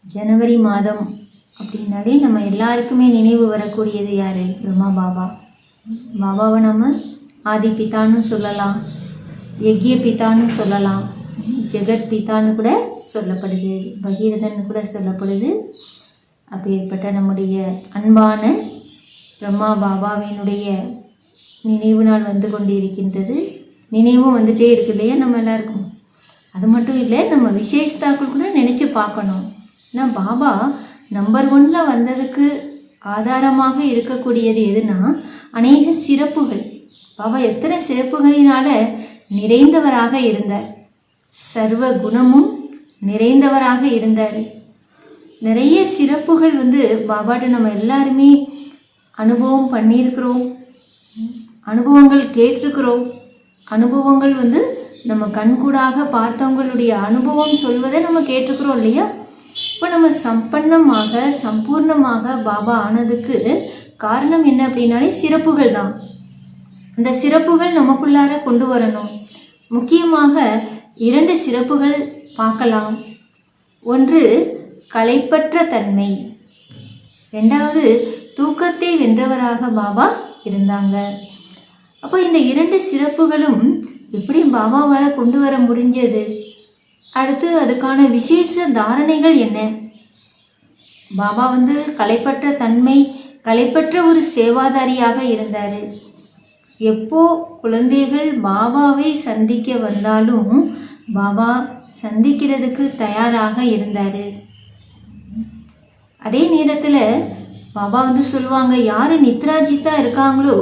ஜனவரி மாதம் அப்படின்னாலே நம்ம எல்லாருக்குமே நினைவு வரக்கூடியது யார்? பிரம்மா பாபா. பாபாவை நம்ம ஆதி பிதான்னு சொல்லலாம், யக்ய பிதான்னு சொல்லலாம், ஜெகத் பிதான்னு கூட சொல்லப்படுது, பகீரதன்னு கூட சொல்லப்படுது. அப்பேற்பட்ட நம்முடைய அன்பான பிரம்மா பாபாவினுடைய நினைவு நாள் வந்து கொண்டு இருக்கின்றது. நினைவும் வந்துகிட்டே இருக்கு இல்லையா நம்ம எல்லாருக்கும். அது மட்டும் இல்லை, நம்ம விசேஷத்தாக்கள் கூட நினச்சி பார்க்கணும். ஏன்னா பாபா நம்பர் 1 வந்ததுக்கு ஆதாரமாக இருக்கக்கூடியது எதுனா அநேக சிறப்புகள். பாபா எத்தனை சிறப்புகளினால நிறைந்தவராக இருந்தார், சர்வ குணமும் நிறைந்தவராக இருந்தார். நிறைய சிறப்புகள் வந்து பாபாட்ட நம்ம எல்லாருமே அனுபவம் பண்ணியிருக்கிறோம், அனுபவங்கள் கேட்டிருக்கிறோம். அனுபவங்கள் வந்து நம்ம கண்கூடாக பார்த்தவங்களுடைய அனுபவம் சொல்வதை நம்ம கேட்டிருக்கிறோம் இல்லையா. இப்போ நம்ம சம்பன்னமாக சம்பூர்ணமாக பாபா ஆனதுக்கு காரணம் என்ன அப்படின்னாலே சிறப்புகள் தான். அந்த சிறப்புகள் நமக்குள்ளார கொண்டு வரணும். முக்கியமாக 2 சிறப்புகள் பார்க்கலாம். ஒன்று களைப்பற்ற தன்மை, 2வது தூக்கத்தை வென்றவராக பாபா இருந்தாங்க. அப்போ இந்த 2 சிறப்புகளும் எப்படி பாபாவால் கொண்டு வர முடிஞ்சது? அடுத்து அதுக்கான விசேஷ தாரணைகள் என்ன? பாபா வந்து களைப்பற்ற தன்மை, களைப்பற்ற ஒரு சேவாதாரியாக இருந்தார். எப்போ குழந்தைகள் பாபாவை சந்திக்க வந்தாலும் பாபா சந்திக்கிறதுக்கு தயாராக இருந்தார். அதே நேரத்தில் பாபா வந்து சொல்லுவாங்க, யார் நித்ராஜித்தாக இருக்காங்களோ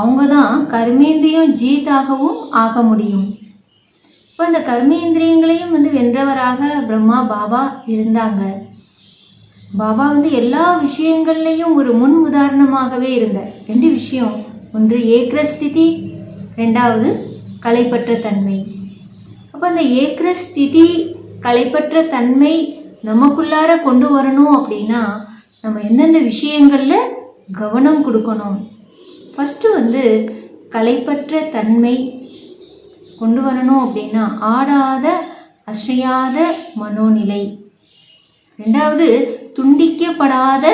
அவங்க தான் கர்மேந்திரியம் ஜீத்தாகவும் ஆக முடியும். இப்போ அந்த கர்மேந்திரியங்களையும் வந்து வென்றவராக பிரம்மா பாபா இருந்தாங்க. பாபா வந்து எல்லா விஷயங்கள்லையும் ஒரு முன் உதாரணமாகவே இருந்தார். 2 விஷயம், ஒன்று ஏக்ரஸ்திதி, 2வது களைப்பற்ற தன்மை. அப்போ அந்த ஏக்ரஸ்திதி களைப்பற்ற தன்மை நமக்குள்ளார கொண்டு வரணும் அப்படின்னா நம்ம எந்தெந்த விஷயங்களில் கவனம் கொடுக்கணும்? ஃபஸ்ட்டு வந்து களைப்பற்ற தன்மை கொண்டு வரணும் அப்படின்னா ஆடாத அசையாத மனோநிலை, 2வது துண்டிக்கப்படாத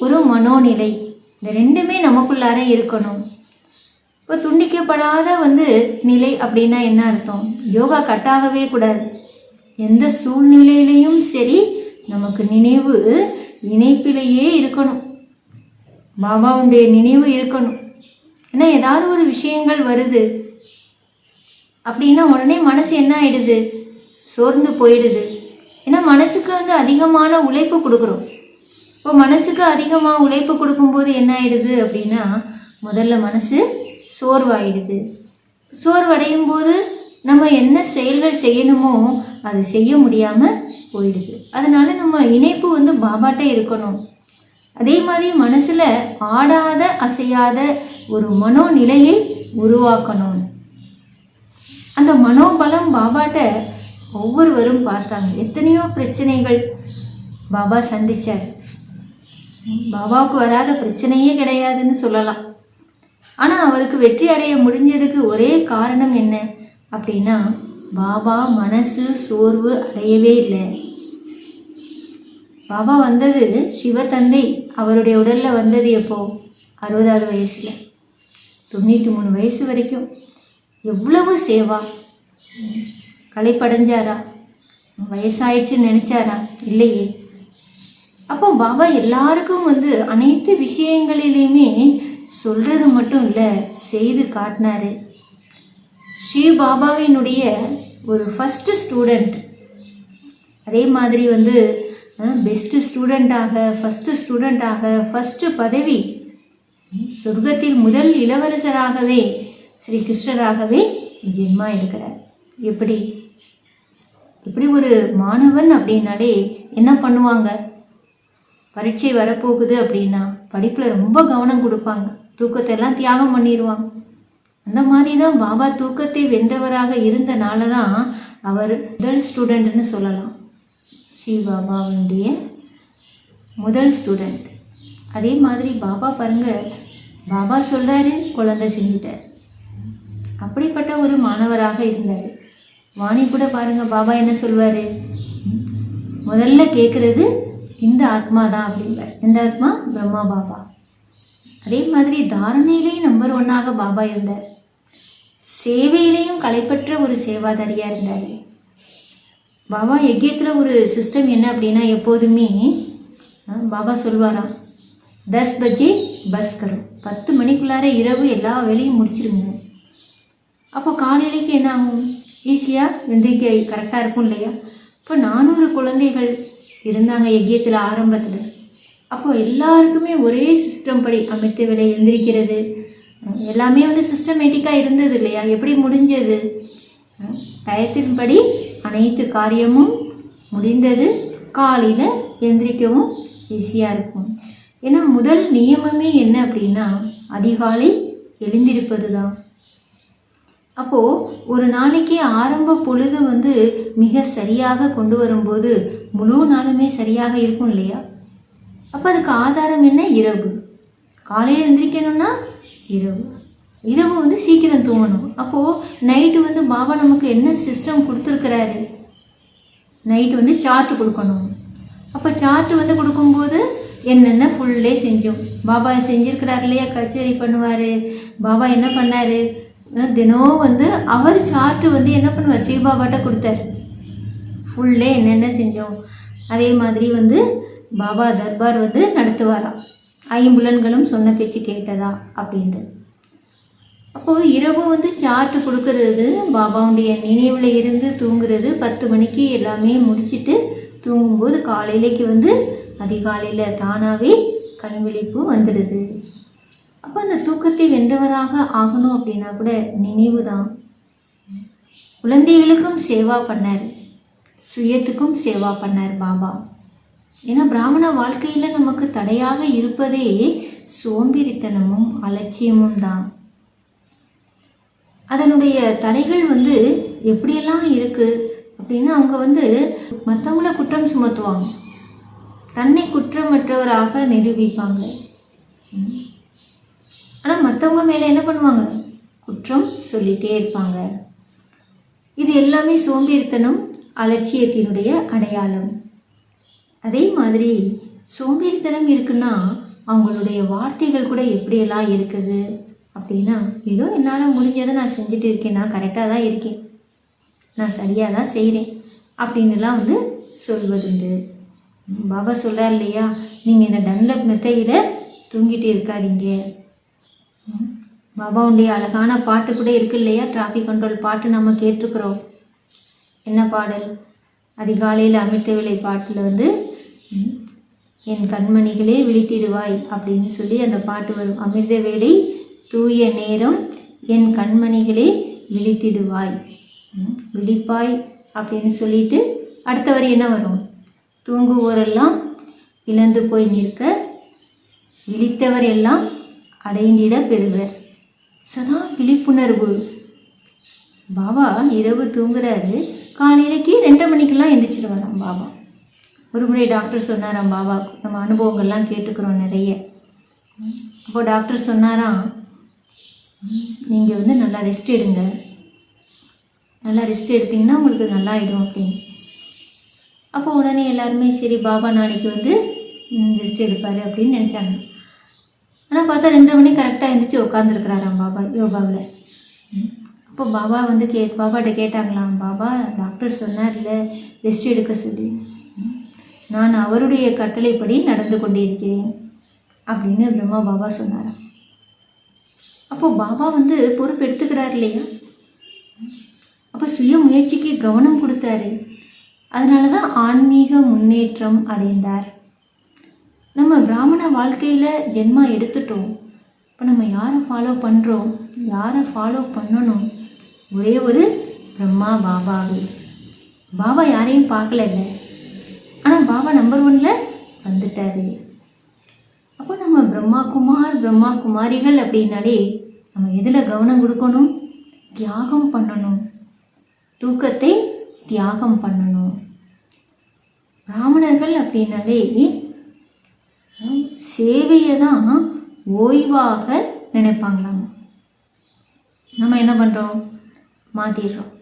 ஒரு மனோநிலை. இந்த 2மே நமக்குள்ளார இருக்கணும். இப்போ துண்டிக்கப்படாத வந்து நிலை அப்படின்னா என்ன அர்த்தம்? யோகா கட்டாகவே கூடாது. எந்த சூழ்நிலையிலையும் சரி நமக்கு நினைவு இணைப்பிலேயே இருக்கணும், பாபாவுடைய நினைவு இருக்கணும். ஏன்னா ஏதாவது ஒரு விஷயங்கள் வருது அப்படின்னா உடனே மனசு என்ன ஆயிடுது? சோர்ந்து போயிடுது. ஏன்னா மனசுக்கு வந்து அதிகமான உழைப்பு கொடுக்குறோம். இப்போ மனசுக்கு அதிகமாக உழைப்பு கொடுக்கும்போது என்ன ஆயிடுது அப்படின்னா முதல்ல மனசு சோர்வாயிடுது. சோர்வடையும் போது நம்ம என்ன செயல்கள் செய்யணுமோ அது செய்ய முடியாமல் போயிடுது. அதனால நம்ம இணைப்பு வந்து பாபாட்ட இருக்கணும். அதே மாதிரி மனசில் ஆடாத அசையாத ஒரு மனோநிலையை உருவாக்கணும். அந்த மனோபலம் பாபாட்ட ஒவ்வொருவரும் பார்த்தாங்க. எத்தனையோ பிரச்சனைகள் பாபா சந்திச்சார். பாபாவுக்கு வராத பிரச்சனையே கிடையாதுன்னு சொல்லலாம். ஆனால் அவருக்கு வெற்றி அடைய முடிஞ்சதுக்கு ஒரே காரணம் என்ன அப்படின்னா பாபா மனசு சோர்வு அடையவே இல்லை. பாபா வந்தது, சிவத்தந்தை அவருடைய உடலில் வந்தது எப்போ? 60வது வயசில். 93 வயசு வரைக்கும் எவ்வளவு சேவா. களைப்படைஞ்சாரா? வயசாயிடுச்சுன்னு நினச்சாரா? இல்லையே. அப்போ பாபா எல்லாருக்கும் வந்து அனைத்து விஷயங்களிலையுமே சொல்கிறது மட்டும் இல்லை, செய்து காட்டினாரு. ஸ்ரீ பாபாவினுடைய ஒரு ஃபஸ்ட்டு ஸ்டூடெண்ட், அதே மாதிரி வந்து பெஸ்ட்டு ஸ்டூடெண்ட்டாக, ஃபஸ்ட்டு ஸ்டூடெண்ட்டாக, ஃபஸ்ட்டு பதவி, சொர்க்கத்தில் முதல் இளவரசராகவே ஸ்ரீ கிருஷ்ணராகவே ஜென்மா எடுக்கிறார். எப்படி இப்படி ஒரு மாணவன் அப்படின்னாலே என்ன பண்ணுவாங்க? பரீட்சை வரப்போகுது அப்படின்னா படிப்பில் ரொம்ப கவனம் கொடுப்பாங்க, தூக்கத்தை எல்லாம் தியாகம் பண்ணிடுவாங்க. அந்த மாதிரி தான் பாபா தூக்கத்தை வென்றவராக இருந்தனால தான் அவர் முதல் ஸ்டூடெண்ட்னு சொல்லலாம். ஸ்ரீ பாபாவுடைய முதல் ஸ்டூடெண்ட். அதே மாதிரி பாபா பாருங்க, பாபா சொல்கிறாரு, குழந்தை செஞ்சிட்டார். அப்படிப்பட்ட ஒரு மாணவராக இருந்தார். வாணி கூட பாருங்கள், பாபா என்ன சொல்வார்? முதல்ல கேட்குறது இந்த ஆத்மா தான் அப்படிம்பார். இந்த ஆத்மா பிரம்மா பாபா. அதே மாதிரி தாரணையிலையும் நம்பர் 1ஆக பாபா இருந்தார். சேவையிலையும் களைப்பற்ற ஒரு சேவாதாரியாக இருந்தார். பாபா யஜ்யத்தில் ஒரு சிஸ்டம் என்ன அப்படின்னா, எப்போதுமே பாபா சொல்வாராம், 10 பஜே பஸ் கரும், 10 மணிக்குள்ளார இரவு எல்லா வேலையும் முடிச்சிருங்க. அப்போ காலையிலேக்கு என்ன ஆகும், ஈஸியாக எந்திரிக்க கரெக்டாக இருக்கும் இல்லையா. இப்போ 400 குழந்தைகள் இருந்தாங்க யஜ்யத்தில் ஆரம்பத்தில். அப்போ எல்லாருக்குமே ஒரே சிஸ்டம் படி அமிர்த வேலை எந்திரிக்கிறது எல்லாமே சிஸ்டமேட்டிக்காக இருந்தது இல்லையா. எப்படி முடிஞ்சது, டயத்தின்படி அனைத்து காரியமும் முடிந்தது. காலையில் எந்திரிக்கவும் ஈஸியாக இருக்கும். ஏன்னா முதல் நியமமே என்ன அப்படின்னா, அதிகாலை எழுந்திருப்பது தான். அப்போது ஒரு நாளைக்கு ஆரம்ப பொழுது மிக சரியாக கொண்டு வரும்போது முழு நாளுமே சரியாக இருக்கும் இல்லையா. அப்போ அதுக்கு ஆதாரம் என்ன, இரவு. காலையில் எழுந்திரிக்கணும்னா இரவு சீக்கிரம் தூங்கணும். அப்போது நைட்டு பாபா நமக்கு என்ன சிஸ்டம் கொடுத்துருக்கிறாரு, நைட்டு சார்ட் கொடுக்கணும். அப்போ சார்ட் கொடுக்கும்போது என்னென்ன ஃபுல் டே செஞ்சோம். பாபா செஞ்சுருக்கிறார் இல்லையா, கச்சேரி பண்ணுவார். பாபா என்ன பண்ணார், தினம் அவர் சார்ட்டு என்ன பண்ணுவார், சிவபாபாட்ட கொடுத்தார். ஃபுல் டே என்னென்ன செஞ்சோம். அதே மாதிரி பாபா தர்பார் நடத்துவாராம். ஐம்புலன்களும் சொன்ன பேச்சு கேட்டதா அப்படின்ட்டு. அப்போது இரவு சார்ட்டு கொடுக்கறது, பாபாவுடைய நினைவில் இருந்து தூங்குறது. 10 மணிக்கு எல்லாமே முடிச்சுட்டு தூங்கும்போது காலையிலேக்கு அதிகாலையில் தானாகவே கண் விழிப்பு வந்துடுது. அப்போ அந்த தூக்கத்தை வென்றவராக ஆகணும் அப்படின்னா கூட நினைவு தான். குழந்தைகளுக்கும் சேவா பண்ணார், சுயத்துக்கும் சேவா பண்ணார் பாபா. ஏன்னா பிராமண வாழ்க்கையில் நமக்கு தடையாக இருப்பதே சோம்பேறித்தனமும் அலட்சியமும் தான். அதனுடைய தடைகள் எப்படியெல்லாம் இருக்குது அப்படின்னா, அவங்க மற்றவங்கள குற்றம் சுமத்துவாங்க, தன்னை குற்றமற்றவராக நிரூபிப்பாங்க. ஆனால் மற்றவங்க மேலே என்ன பண்ணுவாங்க, குற்றம் சொல்லிகிட்டே இருப்பாங்க. இது எல்லாமே சோம்பேறித்தனம், அலட்சியத்தினுடைய அடையாளம். அதே மாதிரி சோம்பேறித்தனம் இருக்குன்னா அவங்களுடைய வார்த்தைகள் கூட எப்படியெல்லாம் இருக்குது அப்படின்னா, ஏதோ என்னால் முடிஞ்சதை நான் செஞ்சுட்டு இருக்கேன், நான் கரெக்டாக தான் இருக்கேன், நான் சரியாக தான் செய்கிறேன் அப்படின்னுலாம் சொல்வதுண்டு. பாபா சொல்கிறார் இல்லையா, நீங்கள் இந்த டன்லப் மெத்தையில் தூங்கிட்டு இருக்காதீங்க. பாபாவுடைய அழகான பாட்டு கூட இருக்கு இல்லையா, டிராஃபிக் கண்ட்ரோல் பாட்டு நம்ம கேட்டுருக்குறோம். என்ன பாடல், அதிகாலையில் அமிர்த வேலை பாட்டில் என் கண்மணிகளே விழித்திடுவாய் அப்படின்னு சொல்லி அந்த பாட்டு வரும். அமிர்த வேலை தூய நேரம் என் கண்மணிகளே விழித்திடுவாய், விழிப்பாய் அப்படின்னு சொல்லிட்டு அடுத்த வரி என்ன வரும், தூங்குவோரெல்லாம் இழந்து போய் நிற்க, விழித்தவர் எல்லாம் அடைந்திட பெறுவர். சதா விழிப்புணர்வு. பாபா இரவு தூங்குறாரு, காலையிலேக்கு 2:30 மணிக்கெல்லாம் எந்திரிச்சிடுவாராம் பாபா. ஒரு முறை டாக்டர் சொன்னாராம் பாபா, நம்ம அனுபவங்கள்லாம் கேட்டுக்கிறோம் நிறைய. அப்போது டாக்டர் சொன்னாராம், நீங்கள் நல்லா ரெஸ்ட் எடுங்க, நல்லா ரெஸ்ட் எடுத்திங்கன்னா உங்களுக்கு நல்லா ஆகிடும் அப்படின்னு. அப்போ உடனே எல்லாருமே சரி பாபா நாளைக்கு ரெஸ்ட் எடுப்பார் அப்படின்னு நினச்சாங்க. ஆனால் பார்த்தா 2:30 மணி கரெக்டாக எழுந்திரிச்சு உட்காந்துருக்குறாராம் பாபா யோகாவில். அப்போ பாபா பாபாட்ட கேட்டாங்களாம், பாபா டாக்டர் சொன்னார்ல ரெஸ்ட் எடுக்க சொல்லி, நான் அவருடைய கட்டளைப்படி நடந்து கொண்டே இருக்கிறேன் அப்படின்னு பிரம்மா பாபா சொன்னாராம். அப்போது பாபா பொறுப்பு எடுத்துக்கிறார் இல்லையா. அப்போ சுய முயற்சிக்கு கவனம் கொடுத்தாரு. அதனால தான் ஆன்மீக முன்னேற்றம் அடைந்தார். நம்ம பிராமண வாழ்க்கையில் ஜென்மா எடுத்துட்டோம். இப்போ நம்ம யாரை ஃபாலோ பண்ணுறோம், யாரை ஃபாலோ பண்ணணும், ஒரே ஒரு பிரம்மா பாபாவே. பாபா யாரையும் பார்க்கல, ஆனால் பாபா நம்பர் 1ல் வந்துட்டாரு. அப்போ நம்ம பிரம்மா குமார் பிரம்மா குமாரிகள் அப்படின்னாலே நம்ம எதில் கவனம் கொடுக்கணும், தியாகம் பண்ணணும், தூக்கத்தை தியாகம் பண்ணணும். பிராமணர்கள் அப்படின்னாலே சேவையை தான் ஓய்வாக நினைப்பாங்களாம். நம்ம என்ன பண்ணுறோம், மாற்றிடுறோம்.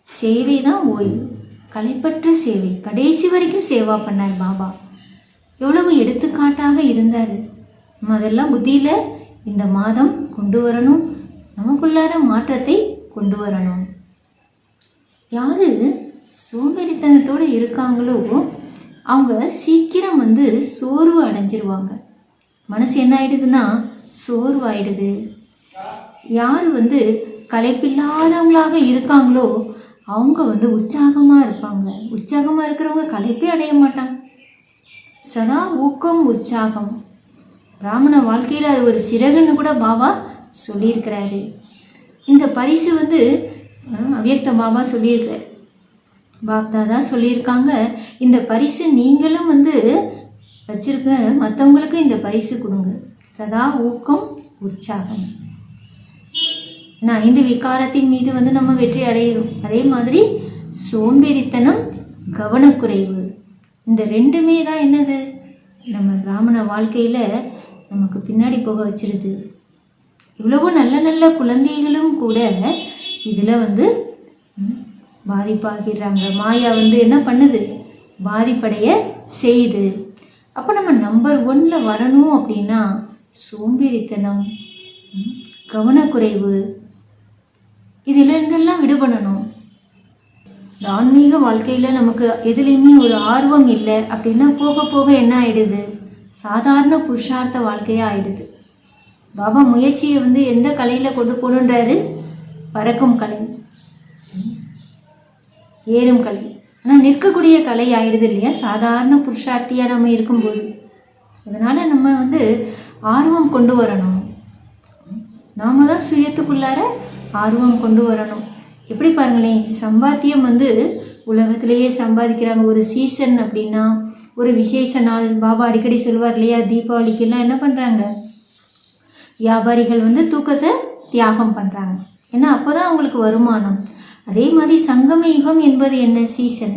சேவை தான் ஓய்வு, கலைப்பற்ற சேவை, கடைசி வரைக்கும் சேவா பண்ணார் பாபா. எவ்வளவு எடுத்துக்காட்டாக இருந்தார். நம்ம அதெல்லாம் புத்தியில் இந்த மாதம் கொண்டு வரணும், நமக்குள்ளார மாற்றத்தை கொண்டு வரணும். யார் சோம்பேறித்தனத்தோடு இருக்காங்களோ அவங்க சீக்கிரம் சோர்வு அடைஞ்சிருவாங்க. மனசு என்ன ஆயிடுதுன்னா சோர்வாயிடுது. யார் களைப்பில்லாதவங்களாக இருக்காங்களோ அவங்க உற்சாகமாக இருப்பாங்க. உற்சாகமாக இருக்கிறவங்க களைப்பே அடைய மாட்டாங்க. சதா ஊக்கம், உற்சாகம். பிராமண வாழ்க்கையில் அது ஒரு சிறகுன்னு கூட பாபா சொல்லியிருக்கிறாரு. இந்த பரிசு அவ்யக்த பாபா சொல்லியிருக்காரு, பாப்தாதா சொல்லியிருக்காங்க. இந்த பரிசு நீங்களும் வச்சிருக்க, மற்றவங்களுக்கு இந்த பரிசு கொடுங்க. சதா ஊக்கம், உற்சாகம். ஏன்னா 5 விகாரத்தின் மீது நம்ம வெற்றி அடையிறோம். அதே மாதிரி சோம்பேறித்தனம், கவனக்குறைவு, இந்த 2மே தான் என்னது நம்ம பிராமண வாழ்க்கையில் நமக்கு பின்னாடி போக வச்சிருது. இவ்வளவோ நல்ல நல்ல குழந்தைகளும் கூட இதில் பாதிப்பாகிடுறாங்க. மாயா என்ன பண்ணுது, பாதிப்படைய செய்யுது. அப்போ நம்ம நம்பர் 1ல் வரணும் அப்படின்னா சோம்பேறித்தனம், கவனக்குறைவு, இதிலிருந்தெல்லாம் விடுபடணும். ஆன்மீக வாழ்க்கையில் நமக்கு எதுலேயுமே ஒரு ஆர்வம் இல்லை அப்படின்னா போக போக என்ன ஆயிடுது, சாதாரண புருஷார்த்த வாழ்க்கையாக ஆயிடுது. பாபா முயற்சியை எந்த கலையில் கொண்டு போகணுன்றாரு, பறக்கும் கலை, ஏறும் கலை. ஆனால் நிற்கக்கூடிய கலை ஆயிடுது இல்லையா, சாதாரண புருஷார்த்தியாக நம்ம இருக்கும்போது. அதனால் நம்ம ஆர்வம் கொண்டு வரணும். நாம தான் சுயத்துக்குள்ளார ஆர்வம் கொண்டு வரணும். எப்படி பாருங்களேன், சம்பாத்தியம் உலகத்திலேயே சம்பாதிக்கிறாங்க. ஒரு சீசன் அப்படின்னா, ஒரு விசேஷ நாள், பாபா அடிக்கடி சொல்லுவார் இல்லையா, தீபாவளிக்கெல்லாம் என்ன பண்ணுறாங்க, வியாபாரிகள் தூக்கத்தை தியாகம் பண்ணுறாங்க. ஏன்னா அப்போ தான் அவங்களுக்கு வருமானம். அதே மாதிரி சங்கம யுகம் என்பது என்ன, சீசன்.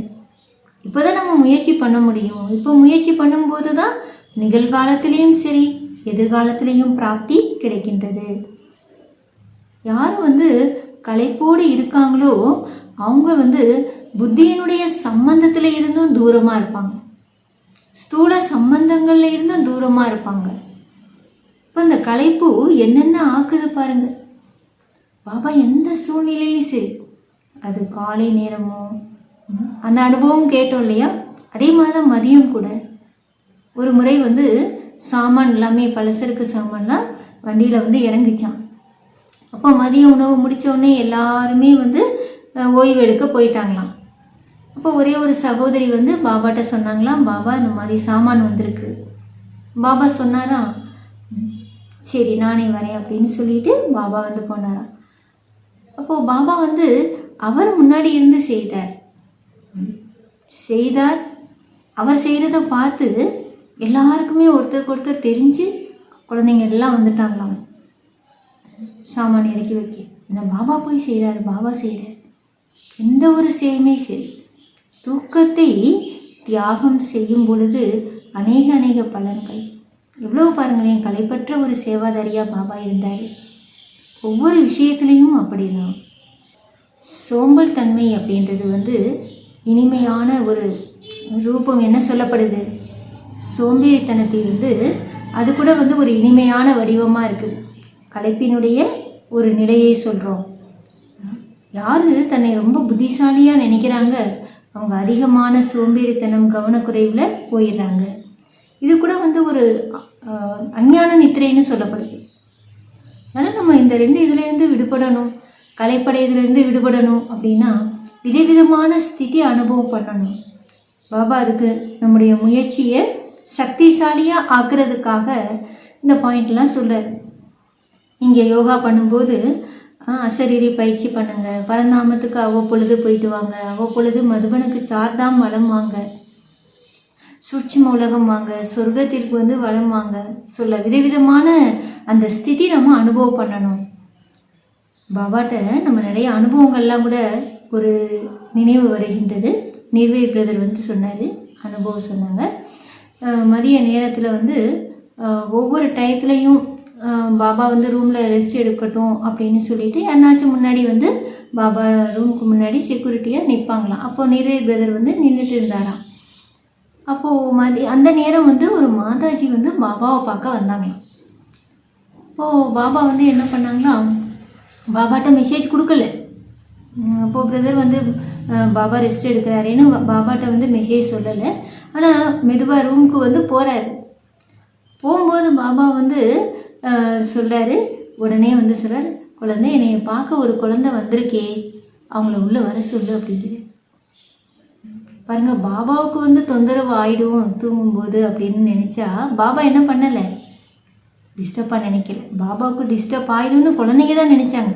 இப்போ தான் நம்ம முயற்சி பண்ண முடியும். இப்போ முயற்சி பண்ணும்போது தான் நிகழ்காலத்திலையும் சரி எதிர்காலத்திலையும் பிராப்தி கிடைக்கின்றது. யார் களைப்போடு இருக்காங்களோ அவங்க புத்தியினுடைய சம்பந்தத்தில் இருந்தும் தூரமாக இருப்பாங்க, ஸ்தூல சம்பந்தங்கள்ல இருந்தும் தூரமாக இருப்பாங்க. இப்போ இந்த களைப்பு என்னென்ன ஆக்குது பாருங்க. பாபா எந்த சூழ்நிலையிலும் சரி, அது காலை நேரமோ, அந்த அனுபவம் கேட்டோம் இல்லையா, அதே மாதிரி தான் மதியம் கூட. ஒரு முறை சாமான் எல்லாமே பலசருக்கு சாமான்லாம் வண்டியில் இறங்கிச்சான். அப்போ மதிய உணவு முடித்தோடனே எல்லாருமே ஓய்வு எடுக்க போயிட்டாங்களாம். அப்போ ஒரே ஒரு சகோதரி பாபாட்ட சொன்னாங்களாம், பாபா இந்த மாதிரி சாமான் வந்திருக்கு. பாபா சொன்னாரா, சரி நானே வரேன் அப்படின்னு சொல்லிட்டு பாபா போனாராம். அப்போது பாபா அவர் முன்னாடி இருந்து செய்தார். அவர் செய்கிறத பார்த்து எல்லாருக்குமே ஒருத்தருக்கு ஒருத்தர் தெரிஞ்சு குழந்தைங்க எல்லாம் வந்துட்டாங்களாம் சாமான் இறக்கி வைக்க. இந்த பாபா போய் செய்கிறார், பாபா செய்கிறார். எந்த ஒரு சேவையுமே சரி, தூக்கத்தை தியாகம் செய்யும் பொழுது அநேக பலன்கள். எவ்வளோ பாருங்களேன், கலைப்பற்ற ஒரு சேவாதாரியாக பாபா இருந்தார். ஒவ்வொரு விஷயத்துலேயும் அப்படிதான். சோம்பல் தன்மை அப்படின்றது இனிமையான ஒரு ரூபம். என்ன சொல்லப்படுது, சோம்பேறித்தனத்திலிருந்து அது கூட ஒரு இனிமையான வடிவமாக இருக்குது. களைப்பினுடைய ஒரு நிலையை சொல்கிறோம். யார் தன்னை ரொம்ப புத்திசாலியாக நினைக்கிறாங்க அவங்க அதிகமான சோம்பேறித்தனம், கவனக்குறைவில் போயிடுறாங்க. இது கூட ஒரு அஞ்ஞான நித்திரைன்னு சொல்லப்படுது. அதனால் நம்ம இந்த 2 இதுலேருந்து விடுபடணும், கலைப்படையிலிருந்து விடுபடணும் அப்படின்னா விதவிதமான ஸ்திதி அனுபவம் பண்ணணும். பாபா அதுக்கு நம்முடைய முயற்சியை சக்திசாலியாக ஆக்குறதுக்காக இந்த பாயிண்ட்லாம் சொல்கிறார். நீங்கள் யோகா பண்ணும்போது அசரீரி பயிற்சி பண்ணுங்கள், பரந்தாமத்துக்கு அவ்வப்பொழுது போயிட்டு வாங்க, அவ்வப்பொழுது மதுபனுக்கு சார்தாம் வளம் வாங்க, சூட்சும உலகம் வாங்க, சொர்க்கத்திற்கு வளம் வாங்க சொல்ல விதவிதமான அந்த ஸ்திதி நம்ம அனுபவம் பண்ணணும். பாபாட்ட நம்ம நிறைய அனுபவங்கள்லாம் கூட ஒரு நினைவு வருகின்றது. நிர்வே பிரதர் சொன்னார், அனுபவம் சொன்னாங்க. மதிய நேரத்தில் ஒவ்வொரு டயத்துலையும் பாபா வந்து ரூமில் ரெஸ்ட் எடுக்கட்டும் அப்படின்னு சொல்லிட்டு யாருனாச்சும் முன்னாடி வந்து பாபா ரூமுக்கு முன்னாடி செக்யூரிட்டியாக நிற்பாங்களாம். அப்போது நிறைய பிரதர் வந்து நின்றுட்டு இருந்தாராம். அப்போது அந்த நேரம் வந்து ஒரு மாதாஜி வந்து பாபாவை பார்க்க வந்தாங்களாம். அப்போது பாபா வந்து என்ன பண்ணாங்களாம், பாபாட்ட மெசேஜ் கொடுக்கல. அப்போது பிரதர் வந்து பாபா ரெஸ்ட் எடுக்கிறாரேன்னு பாபாட்ட வந்து மெசேஜ் சொல்லலை. ஆனால் மெதுவாக ரூமுக்கு வந்து போகிறாரு. போகும்போது பாபா வந்து சொல்கிறாரு, உடனே வந்து சொல்கிறார், குழந்தை என்னை பார்க்க ஒரு குழந்தை வந்திருக்கே, அவங்கள உள்ளே வர சொல்லு அப்படிங்கிறது. பாருங்கள், பாபாவுக்கு வந்து தொந்தரவு ஆகிடும் தூங்கும்போது அப்படின்னு நினச்சா பாபா என்ன பண்ணலை, டிஸ்டர்பாக நினைக்கல. பாபாவுக்கு டிஸ்டர்ப் ஆகிடும்னு குழந்தைங்க தான் நினச்சாங்க.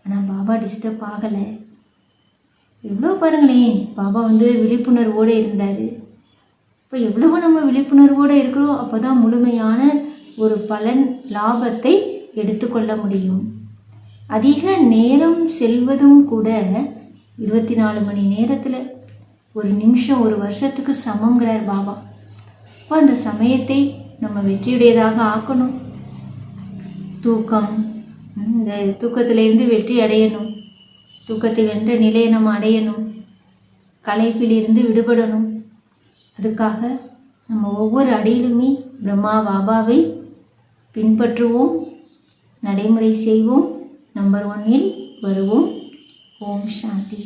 ஆனால் பாபா டிஸ்டர்ப் ஆகலை. எவ்வளோ பாருங்களேன், பாபா வந்து விழிப்புணர்வோடு இருந்தார். இப்போ எவ்வளவோ நம்ம விழிப்புணர்வோடு இருக்கிறோம், அப்போ தான் முழுமையான ஒரு பலன் லாபத்தை எடுத்துக்கொள்ள முடியும். அதிக நேரம் செல்வதும் கூட 24 மணி நேரத்தில் ஒரு நிமிஷம் ஒரு வருஷத்துக்கு சமங்கிறார் பாபா. அப்போ அந்த சமயத்தை நம்ம வெற்றியுடையதாக ஆக்கணும். தூக்கம், இந்த தூக்கத்திலிருந்து வெற்றி அடையணும், தூக்கத்தை வென்ற நிலையை நம்ம அடையணும், களைப்பிலிருந்து விடுபடணும். அதுக்காக நம்ம ஒவ்வொரு அடியிலுமே பிரம்மா பாபாவை பின்பற்றுவோம், நடைமுறை செய்வோம், நம்பர் 1 வருவோம். ஓம் சாந்தி.